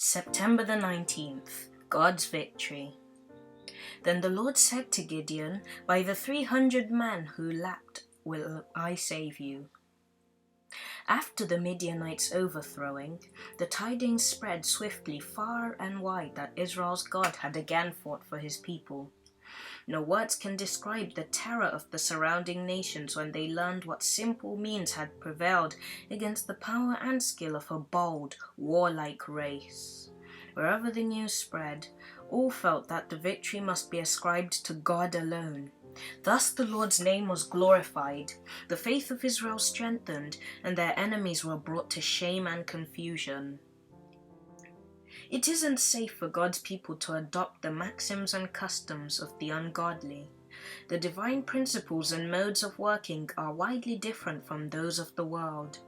September the 19th, God's victory. Then the Lord said to Gideon, "By the 300 men who lapped will I save you." After the Midianites' overthrowing, the tidings spread swiftly far and wide that Israel's God had again fought for his people. No words can describe the terror of the surrounding nations when they learned what simple means had prevailed against the power and skill of a bold, warlike race. Wherever the news spread, all felt that the victory must be ascribed to God alone. Thus the Lord's name was glorified, the faith of Israel strengthened, and their enemies were brought to shame and confusion. It isn't safe for God's people to adopt the maxims and customs of the ungodly. The divine principles and modes of working are widely different from those of the world.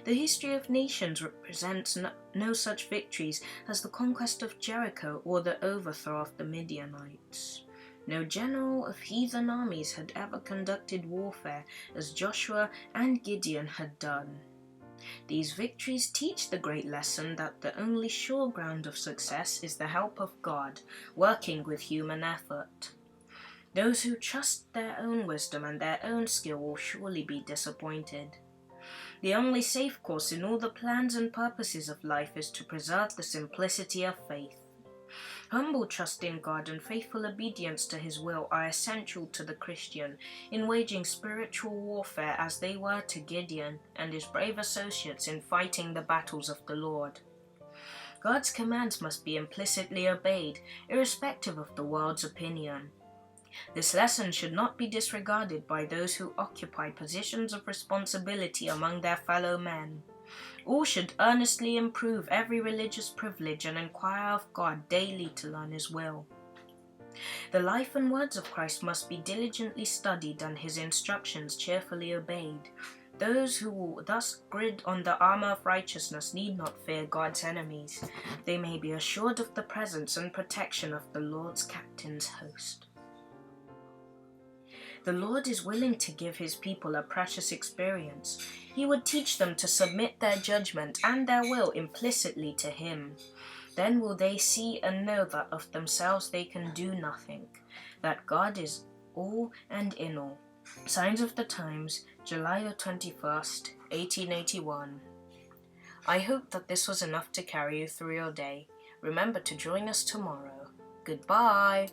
The history of nations represents no such victories as the conquest of Jericho or the overthrow of the Midianites. No general of heathen armies had ever conducted warfare as Joshua and Gideon had done. These victories teach the great lesson that the only sure ground of success is the help of God, working with human effort. Those who trust their own wisdom and their own skill will surely be disappointed. The only safe course in all the plans and purposes of life is to preserve the simplicity of faith. Humble trust in God and faithful obedience to His will are essential to the Christian in waging spiritual warfare as they were to Gideon and his brave associates in fighting the battles of the Lord. God's commands must be implicitly obeyed, irrespective of the world's opinion. This lesson should not be disregarded by those who occupy positions of responsibility among their fellow men. All should earnestly improve every religious privilege and inquire of God daily to learn His will. The life and words of Christ must be diligently studied and His instructions cheerfully obeyed. Those who will thus gird on the armor of righteousness need not fear God's enemies. They may be assured of the presence and protection of the Lord's captain's host. The Lord is willing to give His people a precious experience. He would teach them to submit their judgment and their will implicitly to Him. Then will they see and know that of themselves they can do nothing, that God is all and in all. Signs of the Times, July 21st, 1881. I hope that this was enough to carry you through your day. Remember to join us tomorrow. Goodbye!